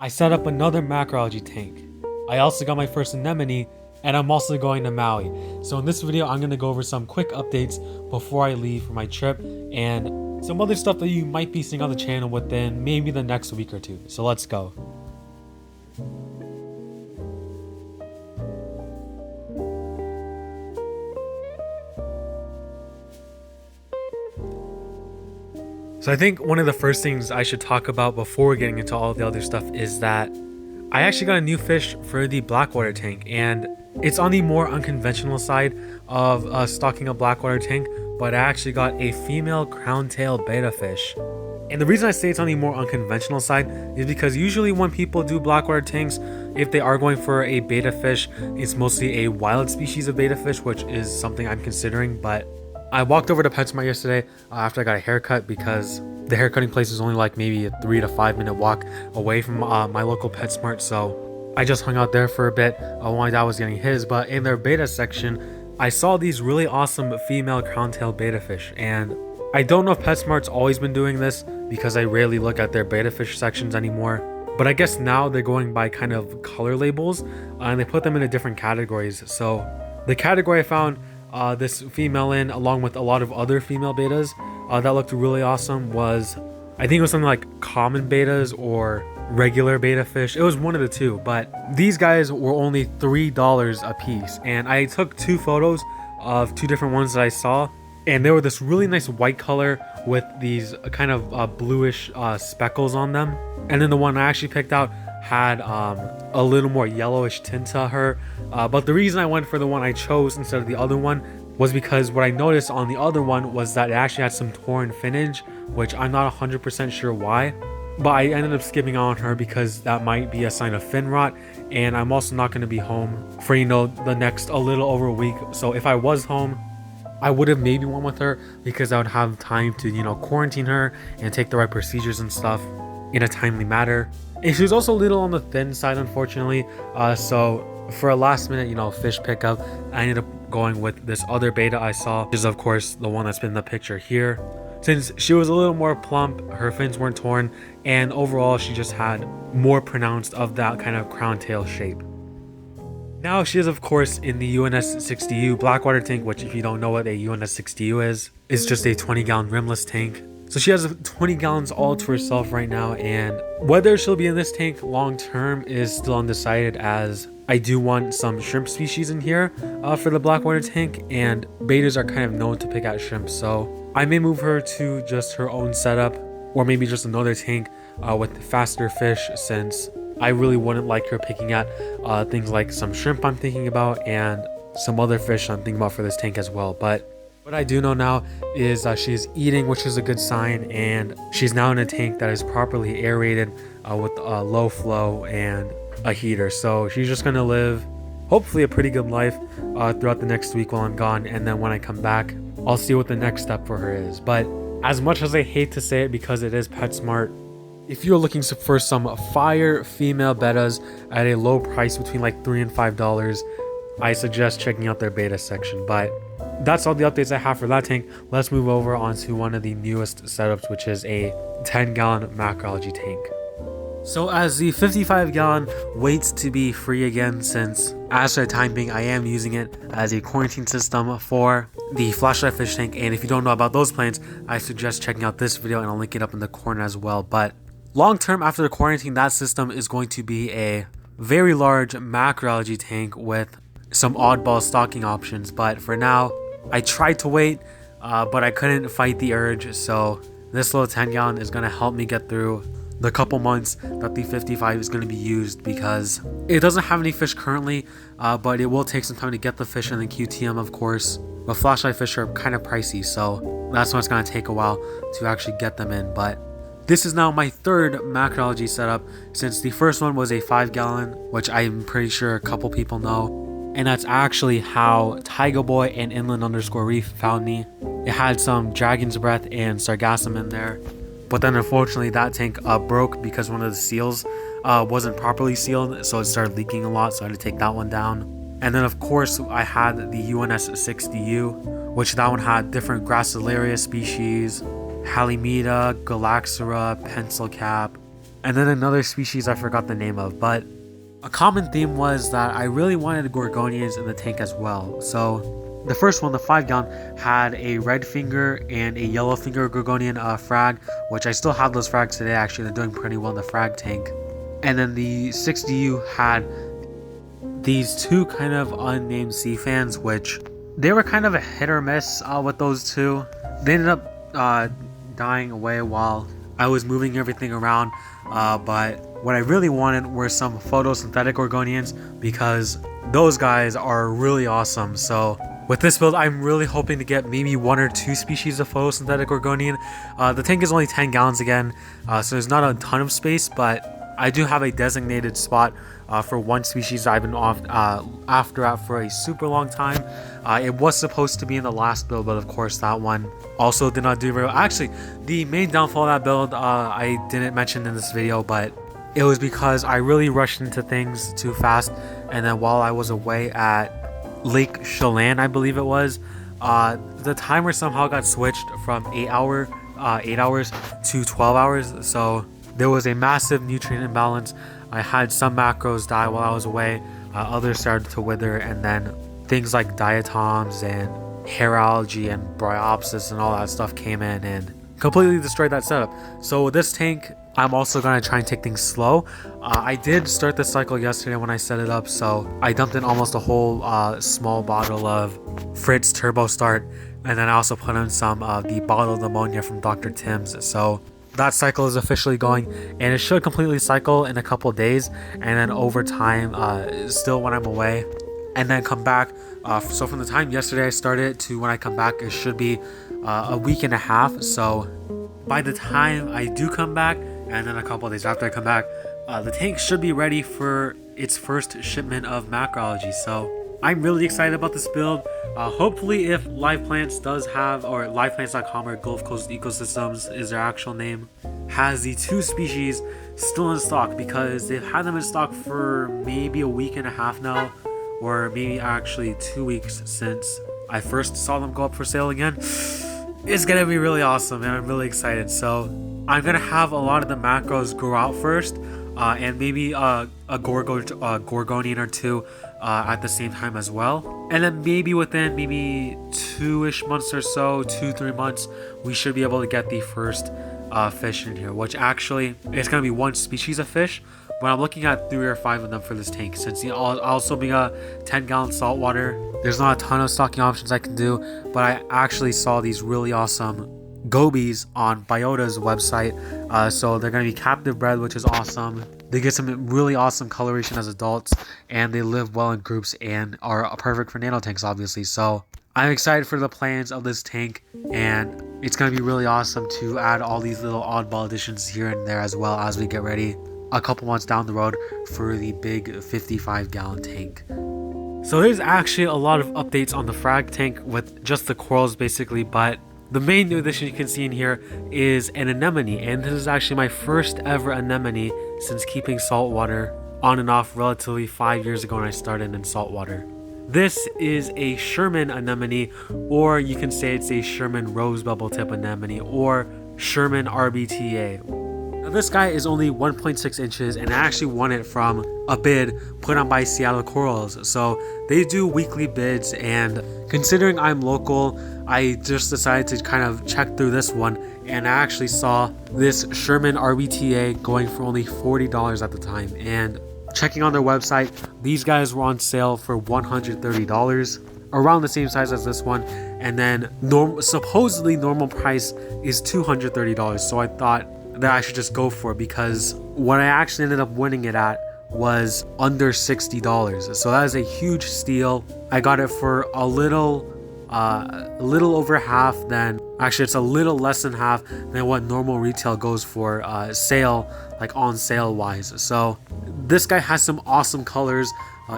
I set up another macro algae tank. I also got my first anemone, and I'm also going to Maui. So in this video, I'm going to go over some quick updates before I leave for my trip and some other stuff that you might be seeing on the channel within maybe the next week or two. So let's go. So I think one of the first things I should talk about before getting into all the other stuff is that I actually got a new fish for the Blackwater tank, and it's on the more unconventional side of stocking a Blackwater tank, but I actually got a female crown-tailed betta fish. And the reason I say it's on the more unconventional side is because usually when people do Blackwater tanks, if they are going for a betta fish, it's mostly a wild species of betta fish, which is something I'm considering. But I walked over to PetSmart yesterday after I got a haircut because the haircutting place is only like maybe a 3 to 5 minute walk away from my local PetSmart. So I just hung out there for a bit while my dad was getting his. But in their betta section, I saw these really awesome female crown-tailed betta fish. And I don't know if PetSmart's always been doing this because I rarely look at their betta fish sections anymore. But I guess now they're going by kind of color labels and they put them into different categories. So the category I found this female in, along with a lot of other female bettas that looked really awesome, was, I think it was something like common bettas or regular betta fish. It was one of the two, but these guys were only $3 a piece, and I took 2 photos of 2 different ones that I saw, and they were this really nice white color with these kind of bluish speckles on them. And then the one I actually picked out had a little more yellowish tint to her, but the reason I went for the one I chose instead of the other one was because what I noticed on the other one was that it actually had some torn finnage, which I'm not 100% sure why, but I ended up skipping on her because that might be a sign of fin rot, and I'm also not going to be home for the next a little over a week. So if I was home, I would have maybe went with her because I would have time to quarantine her and take the right procedures and stuff in a timely manner. And she was also a little on the thin side, unfortunately, so for a last minute fish pickup, I ended up going with this other betta I saw, which is of course the one that's been in the picture here. Since she was a little more plump, her fins weren't torn, and overall she just had more pronounced of that kind of crown tail shape. Now she is of course in the UNS 60U Blackwater tank, which if you don't know what a UNS 60U is just a 20-gallon rimless tank. So she has 20 gallons all to herself right now, and whether she'll be in this tank long term is still undecided, as I do want some shrimp species in here for the Blackwater tank, and bettas are kind of known to pick at shrimp, so I may move her to just her own setup, or maybe just another tank with faster fish, since I really wouldn't like her picking at things like some shrimp I'm thinking about and some other fish I'm thinking about for this tank as well. But what I do know now is she's eating, which is a good sign, and she's now in a tank that is properly aerated with low flow and a heater. So she's just going to live hopefully a pretty good life throughout the next week while I'm gone, and then when I come back, I'll see what the next step for her is. But as much as I hate to say it because it is PetSmart, if you're looking for some fire female bettas at a low price between like $3 and $5, I suggest checking out their betta section. But that's all the updates I have for that tank. Let's move over onto one of the newest setups, which is a 10-gallon macro algae tank. So as the 55-gallon waits to be free again, since as for the time being I am using it as a quarantine system for the flashlight fish tank, and if you don't know about those plans, I suggest checking out this video and I'll link it up in the corner as well. But long term, after the quarantine, that system is going to be a very large macro algae tank with some oddball stocking options. But for now, I tried to wait, but I couldn't fight the urge, so this little 10-gallon is going to help me get through the couple months that the 55 is going to be used, because it doesn't have any fish currently, but it will take some time to get the fish in the QTM, of course. But flashlight fish are kind of pricey, so that's why it's going to take a while to actually get them in. But this is now my 3rd macro algae setup, since the first one was a 5-gallon, which I'm pretty sure a couple people know. And that's actually how Tiger Boy and Inland_Reef found me. It had some dragon's breath and sargassum in there, but then unfortunately that tank broke because one of the seals wasn't properly sealed, so it started leaking a lot, so I had to take that one down. And then of course I had the UNS 60U, which that one had different Gracilaria species, Halimeda, Galaxera, pencil cap, and then another species I forgot the name of, but a common theme was that I really wanted gorgonians in the tank as well. So the first one, the 5-gallon, had a red finger and a yellow finger gorgonian frag, which I still have those frags today. Actually, they're doing pretty well in the frag tank. And then the 6DU had these two kind of unnamed sea fans, which they were kind of a hit or miss with those two. They ended up dying away while I was moving everything around, but what I really wanted were some photosynthetic gorgonians, because those guys are really awesome. So with this build, I'm really hoping to get maybe 1 or 2 species of photosynthetic gorgonian. The tank is only 10 gallons again, so there's not a ton of space, but I do have a designated spot for one species I've been after for a super long time. It was supposed to be in the last build, but of course that one also did not do very well. Actually, the main downfall of that build I didn't mention in this video, but it was because I really rushed into things too fast, and then while I was away at Lake Chelan, I believe it was, the timer somehow got switched from 8 hours to 12 hours, so there was a massive nutrient imbalance. I had some macros die while I was away, others started to wither, and then things like diatoms and hair algae and bryopsis and all that stuff came in and completely destroyed that setup. So with this tank, I'm also going to try and take things slow. I did start the cycle yesterday when I set it up, so I dumped in almost a whole small bottle of Fritz Turbo Start, and then I also put in some of the bottled ammonia from Dr. Tim's. So that cycle is officially going, and it should completely cycle in a couple days, and then over time, still when I'm away, and then come back. So from the time yesterday I started to when I come back, it should be a week and a half. So by the time I do come back, and then a couple days after I come back, the tank should be ready for its first shipment of macroalgae. So I'm really excited about this build. Hopefully, if Live Plants does have, or liveplants.com or Gulf Coast Ecosystems is their actual name, has the 2 species still in stock, because they've had them in stock for maybe a week and a half now, or maybe actually 2 weeks since I first saw them go up for sale again. It's gonna be really awesome, and I'm really excited. So I'm gonna have a lot of the macros grow out first, and maybe a gorgonian or 2 at the same time as well, and then maybe within maybe 2-ish months or so, 2-3 months, we should be able to get the first fish in here, which actually it's gonna be 1 species of fish, but I'm looking at 3 or 5 of them for this tank, since I'll also be a 10-gallon saltwater. There's not a ton of stocking options I can do, but I actually saw these really awesome gobies on Biota's website, so they're going to be captive bred, which is awesome. They get some really awesome coloration as adults, and they live well in groups and are perfect for nano tanks, obviously. So I'm excited for the plans of this tank, and it's going to be really awesome to add all these little oddball additions here and there, as well as we get ready a couple months down the road for the big 55-gallon tank. So there's actually a lot of updates on the frag tank with just the corals basically, but the main new addition you can see in here is an anemone, and this is actually my first ever anemone since keeping saltwater on and off relatively 5 years ago when I started in saltwater. This is a Sherman anemone, or you can say it's a Sherman rose bubble tip anemone, or Sherman RBTA. Now this guy is only 1.6 inches, and I actually won it from a bid put on by Seattle Corals. So they do weekly bids, and considering I'm local, I just decided to kind of check through this one, and I actually saw this Sherman RBTA going for only $40 at the time. And checking on their website, these guys were on sale for $130, around the same size as this one, and then supposedly normal price is $230. So I thought that I should just go for it, because what I actually ended up winning it at was under $60. So that is a huge steal. I got it for a little over half than, actually it's a little less than half than what normal retail goes for sale, like on sale wise. So this guy has some awesome colors,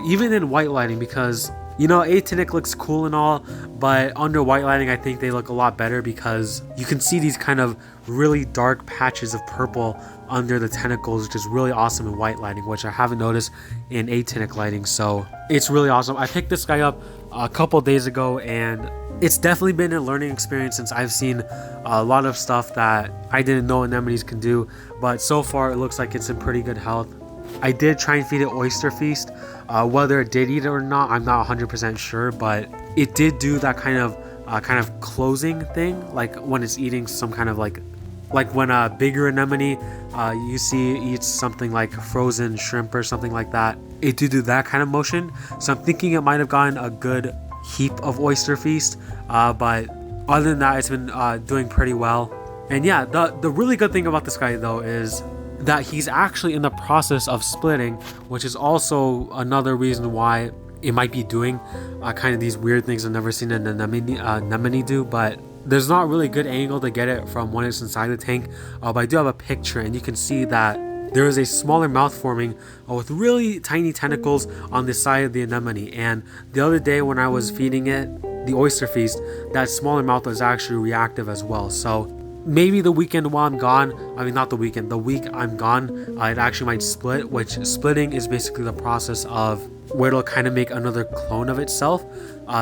even in white lighting, because you know, Actinic looks cool and all, but under white lighting I think they look a lot better, because you can see these kind of really dark patches of purple under the tentacles, which is really awesome in white lighting, which I haven't noticed in Actinic lighting. So it's really awesome. I picked this guy up a couple days ago, and It's definitely been a learning experience since I've seen a lot of stuff that I didn't know anemones can do, but so far it looks like it's in pretty good health. I did try and feed it oyster feast. Whether it did eat it or not, I'm not 100% sure, but it did do that kind of closing thing, like when it's eating some kind of like when a bigger anemone you see eats something like frozen shrimp or something like that. It did do that kind of motion, so I'm thinking it might have gotten a good heap of oyster feast, but other than that, it's been doing pretty well. And yeah, the really good thing about this guy though is that he's actually in the process of splitting, which is also another reason why it might be doing kind of these weird things I've never seen an anemone do. But there's not really a good angle to get it from when it's inside the tank, but I do have a picture and you can see that there is a smaller mouth forming with really tiny tentacles on the side of the anemone. And the other day when I was feeding it the oyster feast, that smaller mouth was actually reactive as well. So maybe the weekend while I'm gone, I mean not the weekend, the week I'm gone, it actually might split, which splitting is basically the process of where it'll kind of make another clone of itself.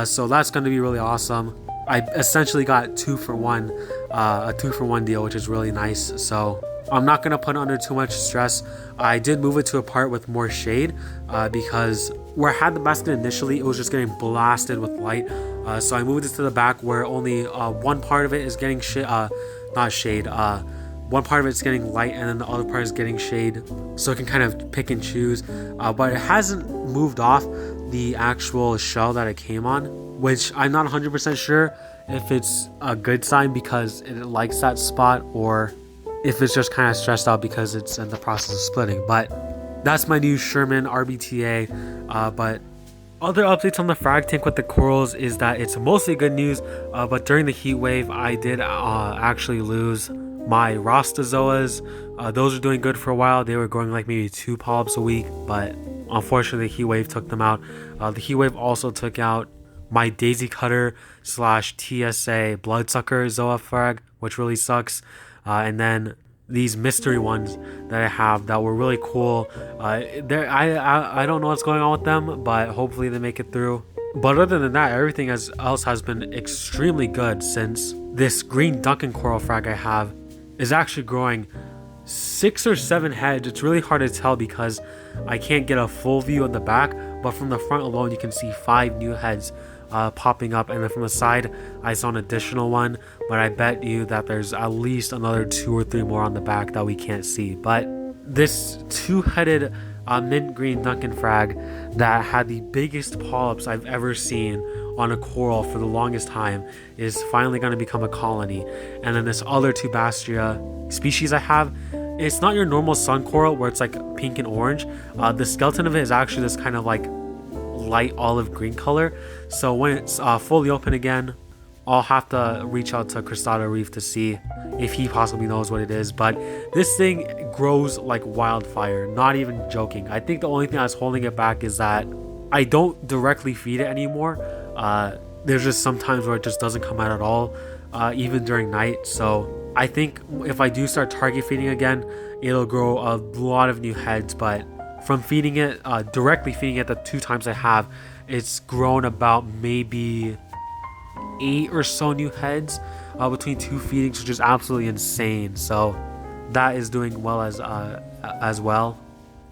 So that's going to be really awesome. I essentially got 2 for 1, a 2 for 1 deal, which is really nice. So I'm not going to put it under too much stress. I did move it to a part with more shade because where I had the basket initially, it was just getting blasted with light. So I moved it to the back where only one part of it is getting not shade. One part of it's getting light and then the other part is getting shade, so it can kind of pick and choose. But it hasn't moved off the actual shell that it came on, which I'm not 100% sure if it's a good sign because it likes that spot or if it's just kind of stressed out because it's in the process of splitting. But that's my new Sherman RBTA. But other updates on the frag tank with the corals is that it's mostly good news, but during the heat wave I did actually lose my rostozoas. Those are doing good for a while. They were growing like maybe 2 polyps a week, but unfortunately the heat wave took them out. The heat wave also took out my daisy cutter / TSA bloodsucker zoa frag, which really sucks. And then these mystery ones that I have that were really cool, I don't know what's going on with them, but hopefully they make it through. But other than that, everything else has been extremely good, since this green Duncan coral frag I have is actually growing 6 or 7 heads. It's really hard to tell because I can't get a full view of the back, but from the front alone you can see 5 new heads popping up, and then from the side I saw an additional one, but I bet you that there's at least another 2 or 3 more on the back that we can't see. But this 2-headed mint green Duncan frag that had the biggest polyps I've ever seen on a coral for the longest time is finally going to become a colony. And then this other 2 Bastria species I have, it's not your normal sun coral where it's like pink and orange. The skeleton of it is actually this kind of like light olive green color. So when it's fully open again, I'll have to reach out to Cristado Reef to see if he possibly knows what it is. But this thing grows like wildfire, not even joking. I think the only thing that's holding it back is that I don't directly feed it anymore. There's just some times where it just doesn't come out at all, even during night. So I think if I do start target feeding again, it'll grow a lot of new heads. But from feeding it, directly feeding it the 2 times I have, it's grown about maybe 8 or so new heads between 2 feedings, which is absolutely insane. So that is doing well as well.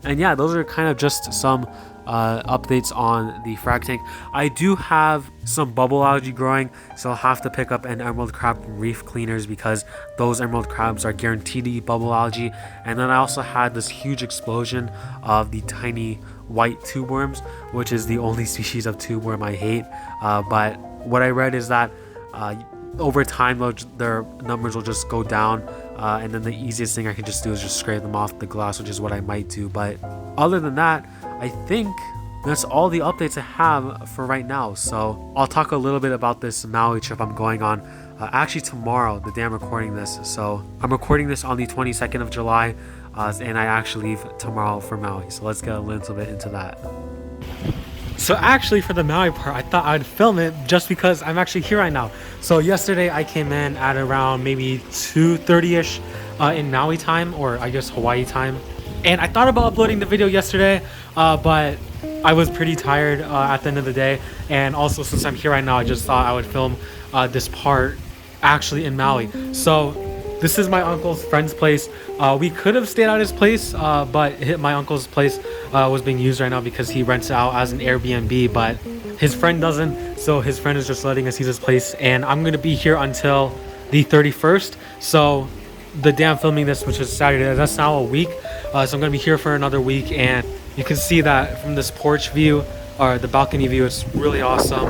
And yeah, those are kind of just some updates on the frag tank. I do have some bubble algae growing, so I'll have to pick up an emerald crab from reef cleaners because those emerald crabs are guaranteed to eat bubble algae. And then I also had this huge explosion of the tiny white tube worms, which is the only species of tube worm I hate. But what I read is that over time their numbers will just go down, and then the easiest thing I can just do is just scrape them off the glass, which is what I might do. But other than that, I think that's all the updates I have for right now. So I'll talk a little bit about this Maui trip I'm going on actually tomorrow, the day I'm recording this. So I'm recording this on the 22nd of July, and I actually leave tomorrow for Maui. So let's get a little bit into that. So actually for the Maui part, I thought I'd film it just because I'm actually here right now. So yesterday I came in at around maybe 2:30ish in Maui time, or I guess Hawaii time. And I thought about uploading the video yesterday, but I was pretty tired at the end of the day, and also since I'm here right now, I just thought I would film this part actually in Maui. So this is my uncle's friend's place. We could have stayed at his place, but my uncle's place was being used right now because he rents it out as an Airbnb, but his friend doesn't, so his friend is just letting us use his place, and I'm gonna be here until the 31st. So the day I'm filming this, which is Saturday, that's now a week. So I'm gonna be here for another week, and you can see that from this porch view or the balcony view, it's really awesome.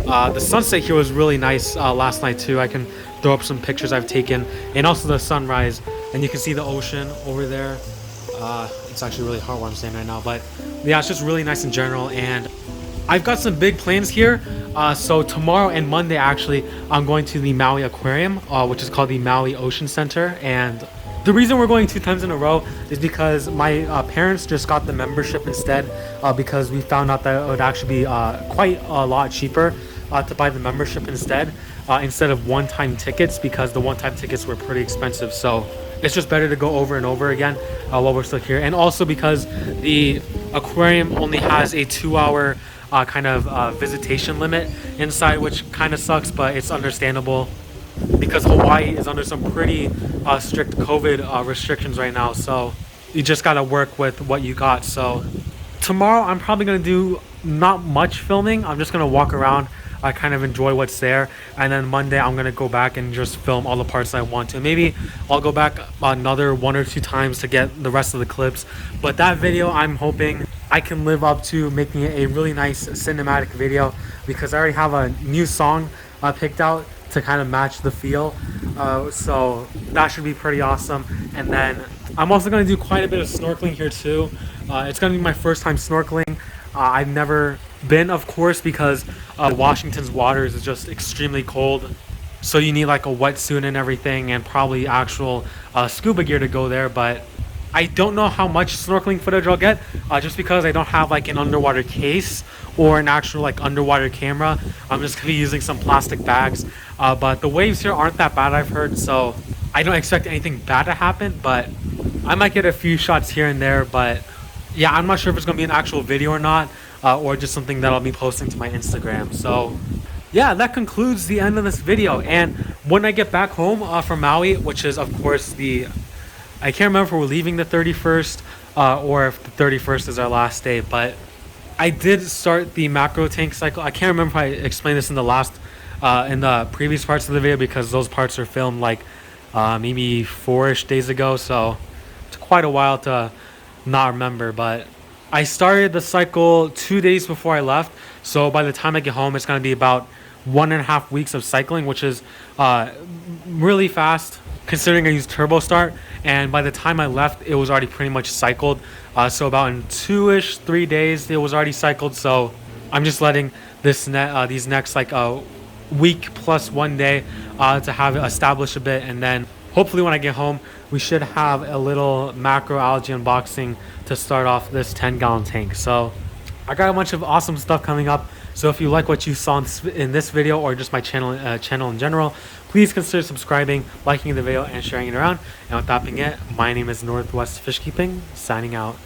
The sunset here was really nice last night too. I can throw up some pictures I've taken, and also the sunrise, and you can see the ocean over there. It's actually really hard where I'm standing right now, but yeah, it's just really nice in general. And I've got some big plans here. So tomorrow and Monday, actually, I'm going to the Maui Aquarium, which is called the Maui Ocean Center. And the reason we're going 2 times in a row is because my parents just got the membership instead, because we found out that it would actually be quite a lot cheaper to buy the membership instead of one-time tickets, because the one-time tickets were pretty expensive. So it's just better to go over and over again while we're still here. And also because the aquarium only has a 2-hour kind of visitation limit inside, which kind of sucks, but it's understandable because Hawaii is under some pretty strict COVID restrictions right now. So you just got to work with what you got. So tomorrow I'm probably going to do not much filming. I'm just going to walk around. I kind of enjoy what's there, and then Monday I'm gonna go back and just film all the parts I want to. Maybe I'll go back another 1 or 2 times to get the rest of the clips, but that video, I'm hoping I can live up to making it a really nice cinematic video, because I already have a new song picked out to kind of match the feel, so that should be pretty awesome. And then I'm also going to do quite a bit of snorkeling here too. It's going to be my first time snorkeling. I've never been, of course, because Washington's waters is just extremely cold, so you need like a wetsuit and everything, and probably actual scuba gear to go there. But I don't know how much snorkeling footage I'll get, just because I don't have like an underwater case or an actual like underwater camera. I'm just gonna be using some plastic bags, but the waves here aren't that bad, I've heard, so I don't expect anything bad to happen, but I might get a few shots here and there. But yeah, I'm not sure if it's gonna be an actual video or not, or just something that I'll be posting to my Instagram. So yeah, that concludes the end of this video. And when I get back home from Maui, which is of course I can't remember if we're leaving the 31st or if the 31st is our last day, but I did start the macro tank cycle. I can't remember if I explained this in the previous parts of the video, because those parts are filmed like maybe 4-ish days ago, so it's quite a while to not remember. But I started the cycle 2 days before I left, so by the time I get home, it's going to be about 1.5 weeks of cycling, which is really fast considering I used turbo start. And by the time I left, it was already pretty much cycled, so about in 3 days it was already cycled. So I'm just letting these next like week plus 1 day to have it established a bit, and then hopefully when I get home, we should have a little macro algae unboxing to start off this 10-gallon tank. So I got a bunch of awesome stuff coming up. So if you like what you saw in this video, or just my channel in general, please consider subscribing, liking the video, and sharing it around. And with that being it, my name is Northwest Fish Keeping, signing out.